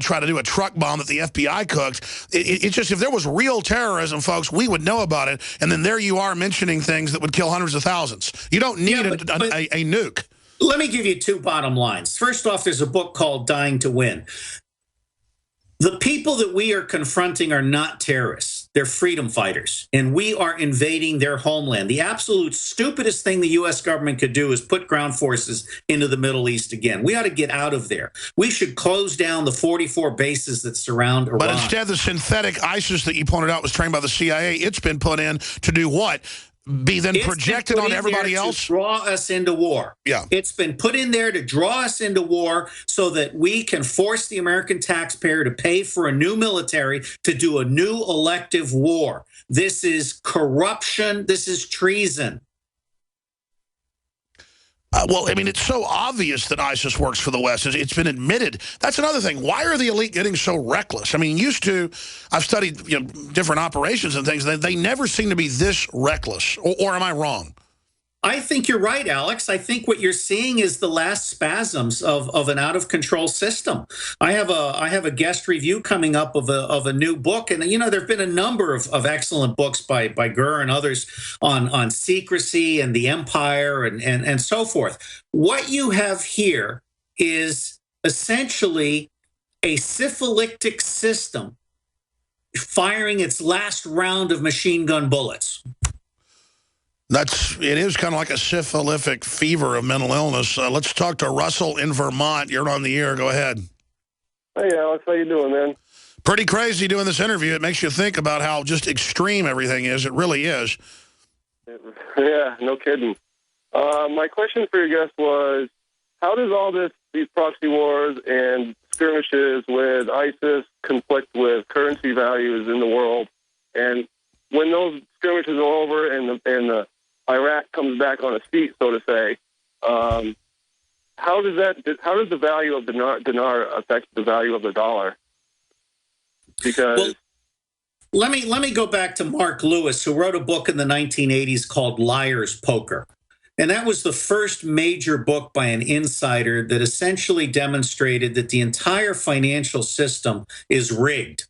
try to do a truck bomb that the FBI cooked. It's just, if there was real terrorism, folks, we would know about it. And then there you are mentioning things that would kill hundreds of thousands. You don't need a nuke. Let me give you 2 bottom lines. First off, there's a book called Dying to Win. The people that we are confronting are not terrorists. They're freedom fighters, and we are invading their homeland. The absolute stupidest thing the U.S. government could do is put ground forces into the Middle East again. We ought to get out of there. We should close down the 44 bases that surround Iran. But instead, the synthetic ISIS that you pointed out was trained by the CIA. It's been put in to do what? Be then projected on everybody else? To draw us into war. Yeah. It's been put in there to draw us into war so that we can force the American taxpayer to pay for a new military to do a new elective war. This is corruption. This is treason. Well, I mean, it's so obvious that ISIS works for the West. It's been admitted. That's another thing. Why are the elite getting so reckless? I mean, I've studied different operations and things. They never seem to be this reckless. Or am I wrong? I think you're right, Alex. I think what you're seeing is the last spasms of an out-of-control system. I have a guest review coming up of a new book, and there have been a number of excellent books by Gurr and others on secrecy and the empire and so forth. What you have here is essentially a syphilitic system firing its last round of machine gun bullets. It is kind of like a syphilitic fever of mental illness. Let's talk to Russell in Vermont. You're on the air. Go ahead. Hey, Alex. How you doing, man? Pretty crazy doing this interview. It makes you think about how just extreme everything is. It really is. Yeah, no kidding. My question for your guest was, how does all these proxy wars and skirmishes with ISIS conflict with currency values in the world? And when those skirmishes are over and the Iraq comes back on its feet, so to say, how does the value of the dinar affect the value of the dollar? Because Let me go back to Mark Lewis, who wrote a book in the 1980s called Liar's Poker. And that was the first major book by an insider that essentially demonstrated that the entire financial system is rigged.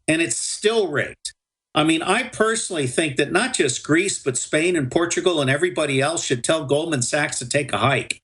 And it's still rigged. I mean, I personally think that not just Greece, but Spain and Portugal and everybody else should tell Goldman Sachs to take a hike.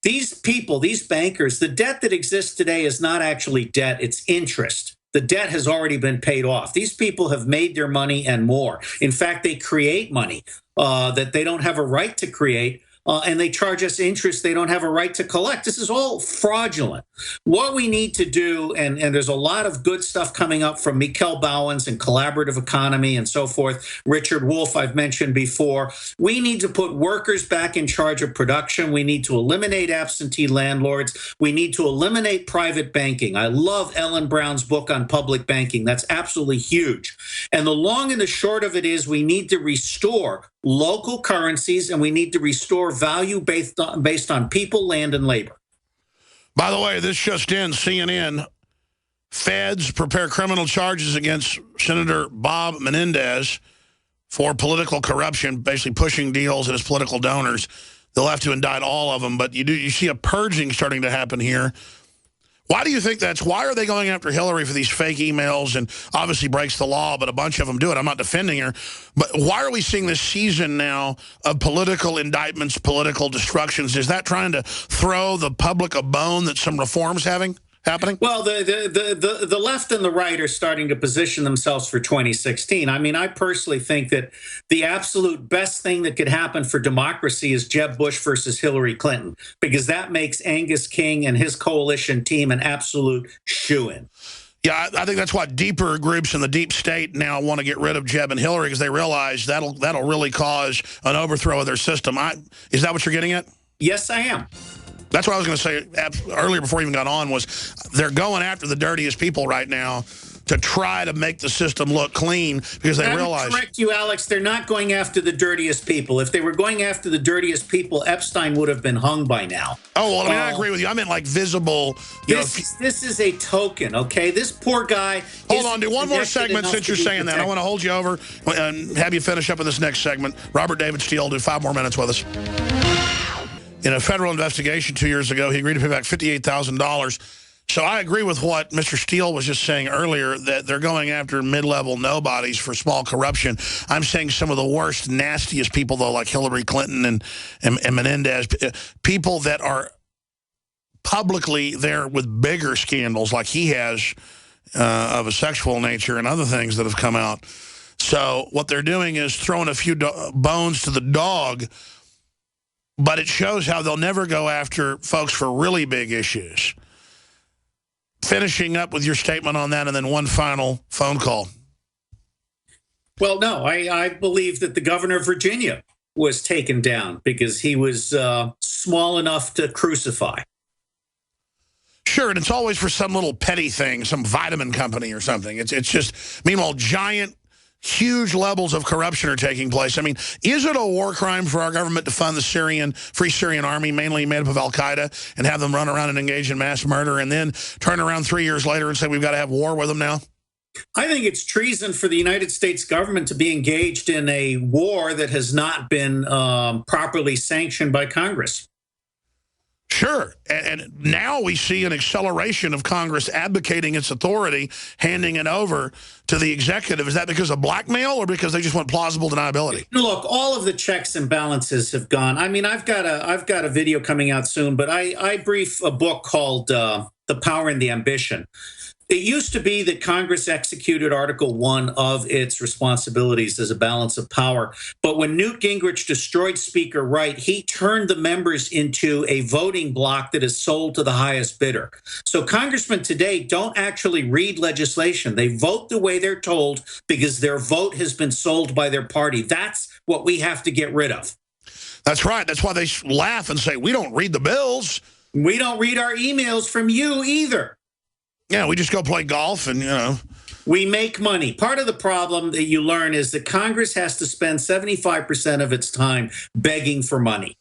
These people, these bankers, the debt that exists today is not actually debt, it's interest. The debt has already been paid off. These people have made their money and more. In fact, they create money that they don't have a right to create. And they charge us interest they don't have a right to collect. This is all fraudulent. What we need to do, and there's a lot of good stuff coming up from Mikkel Bowens and collaborative economy and so forth, Richard Wolff I've mentioned before, we need to put workers back in charge of production. We need to eliminate absentee landlords. We need to eliminate private banking. I love Ellen Brown's book on public banking. That's absolutely huge. And the long and the short of it is we need to restore local currencies, and we need to restore value based on people, land, and labor. By the way, this just in, CNN, feds prepare criminal charges against Senator Bob Menendez for political corruption, basically pushing deals at his political donors. They'll have to indict all of them, but you see a purging starting to happen here. Why do you think that's? Why are they going after Hillary for these fake emails? And obviously breaks the law, but a bunch of them do it. I'm not defending her. But why are we seeing this season now of political indictments, political destructions? Is that trying to throw the public a bone that some reforms happening? Well, the left and the right are starting to position themselves for 2016. I mean, I personally think that the absolute best thing that could happen for democracy is Jeb Bush versus Hillary Clinton, because that makes Angus King and his coalition team an absolute shoo-in. Yeah, I think that's why deeper groups in the deep state now want to get rid of Jeb and Hillary, because they realize that'll really cause an overthrow of their system. Is that what you're getting at? Yes, I am. That's what I was going to say earlier before we even got on, was they're going after the dirtiest people right now to try to make the system look clean, because they realize... Correct you, Alex. They're not going after the dirtiest people. If they were going after the dirtiest people, Epstein would have been hung by now. Oh, well, I mean, I agree with you. I meant like visible... This is a token, okay? This poor guy... Hold on, do one more segment since you're saying that. I want to hold you over and have you finish up in this next segment. Robert David Steele, do 5 more minutes with us. In a federal investigation 2 years ago, he agreed to pay back $58,000. So I agree with what Mr. Steele was just saying earlier, that they're going after mid-level nobodies for small corruption. I'm saying some of the worst, nastiest people, though, like Hillary Clinton and Menendez, people that are publicly there with bigger scandals like he has of a sexual nature and other things that have come out. So what they're doing is throwing a few bones to the dog. But it shows how they'll never go after folks for really big issues. Finishing up with your statement on that, and then one final phone call. Well, no, I believe that the governor of Virginia was taken down because he was small enough to crucify. Sure, and it's always for some little petty thing, some vitamin company or something. It's just, meanwhile, huge levels of corruption are taking place. I mean, is it a war crime for our government to fund the Free Syrian Army, mainly made up of al-Qaeda, and have them run around and engage in mass murder, and then turn around 3 years later and say we've got to have war with them now? I think it's treason for the United States government to be engaged in a war that has not been properly sanctioned by Congress. Sure, and now we see an acceleration of Congress abdicating its authority, handing it over to the executive. Is that because of blackmail or because they just want plausible deniability? Look, all of the checks and balances have gone. I mean, I've got a video coming out soon, but I brief a book called The Power and the Ambition. It used to be that Congress executed Article 1 of its responsibilities as a balance of power. But when Newt Gingrich destroyed Speaker Wright, he turned the members into a voting bloc that is sold to the highest bidder. So congressmen today don't actually read legislation. They vote the way they're told because their vote has been sold by their party. That's what we have to get rid of. That's right. That's why they laugh and say, we don't read the bills. We don't read our emails from you either. Yeah, we just go play golf and, We make money. Part of the problem that you learn is that Congress has to spend 75% of its time begging for money.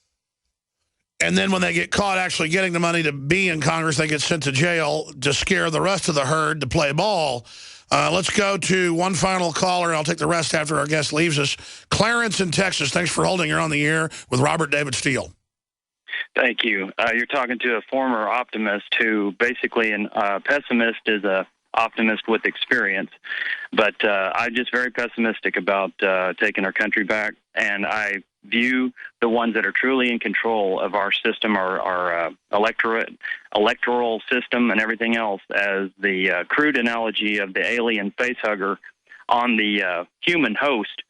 And then when they get caught actually getting the money to be in Congress, they get sent to jail to scare the rest of the herd to play ball. Let's go to one final caller. I'll take the rest after our guest leaves us. Clarence in Texas, thanks for holding. You're on the air with Robert David Steele. Thank you. You're talking to a former optimist who basically a pessimist is a optimist with experience. But I'm just very pessimistic about taking our country back, and I view the ones that are truly in control of our system, our electoral system and everything else, as the crude analogy of the alien facehugger on the human host,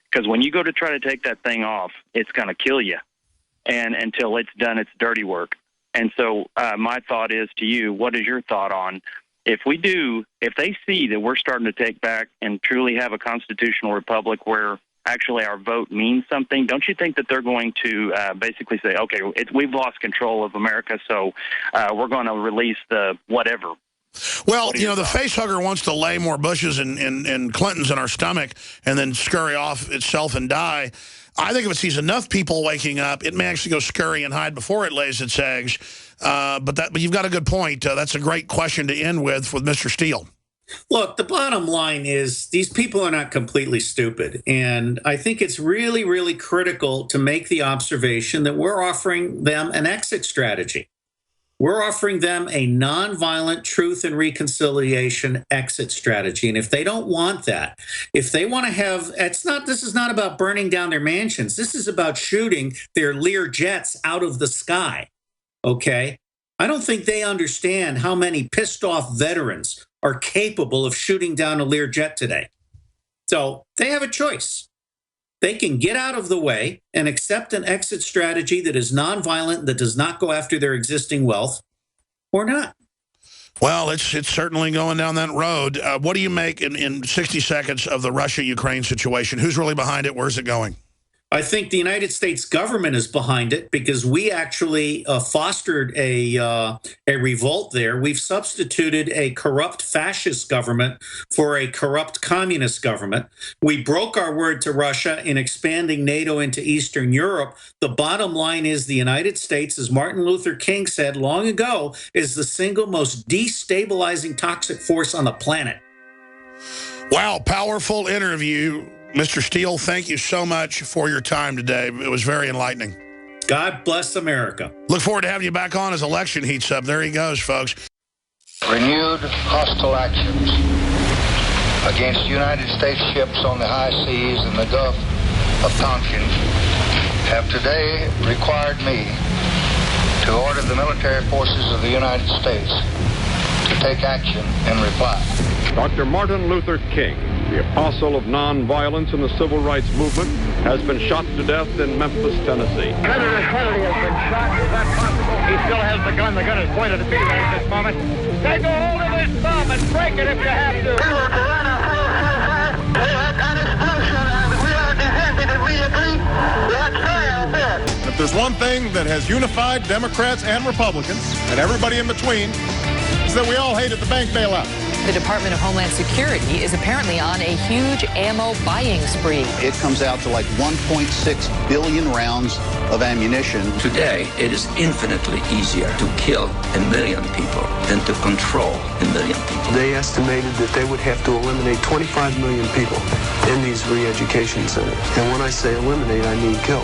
because when you go to try to take that thing off, it's going to kill you, and until it's done its dirty work. And so my thought is to you, what is your thought on if they see that we're starting to take back and truly have a constitutional republic where actually our vote means something, don't you think that they're going to basically say, okay, we've lost control of America, so we're going to release the whatever? Well, the facehugger wants to lay more Bushes and Clintons in our stomach and then scurry off itself and die. I think if it sees enough people waking up, it may actually go scurry and hide before it lays its eggs. But you've got a good point. That's a great question to end with Mr. Steele. Look, the bottom line is these people are not completely stupid. And I think it's really, really critical to make the observation that we're offering them an exit strategy. We're offering them a nonviolent truth and reconciliation exit strategy. And if they don't want that, if they want to have, this is not about burning down their mansions. This is about shooting their Lear jets out of the sky. Okay? I don't think they understand how many pissed off veterans are capable of shooting down a Lear jet today. So they have a choice. They can get out of the way and accept an exit strategy that is nonviolent, that does not go after their existing wealth, or not. Well, it's certainly going down that road. What do you make in 60 seconds of the Russia-Ukraine situation? Who's really behind it? Where's it going? I think the United States government is behind it because we actually fostered a revolt there. We've substituted a corrupt fascist government for a corrupt communist government. We broke our word to Russia in expanding NATO into Eastern Europe. The bottom line is the United States, as Martin Luther King said long ago, is the single most destabilizing toxic force on the planet. Wow, powerful interview. Mr. Steele, thank you so much for your time today. It was very enlightening. God bless America. Look forward to having you back on as election heats up. There he goes, folks. Renewed hostile actions against United States ships on the high seas and the Gulf of Tonkin have today required me to order the military forces of the United States to take action in reply. Dr. Martin Luther King, the apostle of nonviolence in the civil rights movement, has been shot to death in Memphis, Tennessee. Senator Kennedy has been shot. Is that possible? He still has the gun. The gun is pointed at me at this moment. Take a hold of his thumb and break it if you have to. We will run a we have an explosion and we are defended and we agree. Let's try our best. If there's one thing that has unified Democrats and Republicans and everybody in between, it's that we all hated the bank bailout. The Department of Homeland Security is apparently on a huge ammo buying spree. It comes out to like 1.6 billion rounds of ammunition. Today, it is infinitely easier to kill 1 million people than to control 1 million people. They estimated that they would have to eliminate 25 million people in these re-education centers. And when I say eliminate, I mean kill.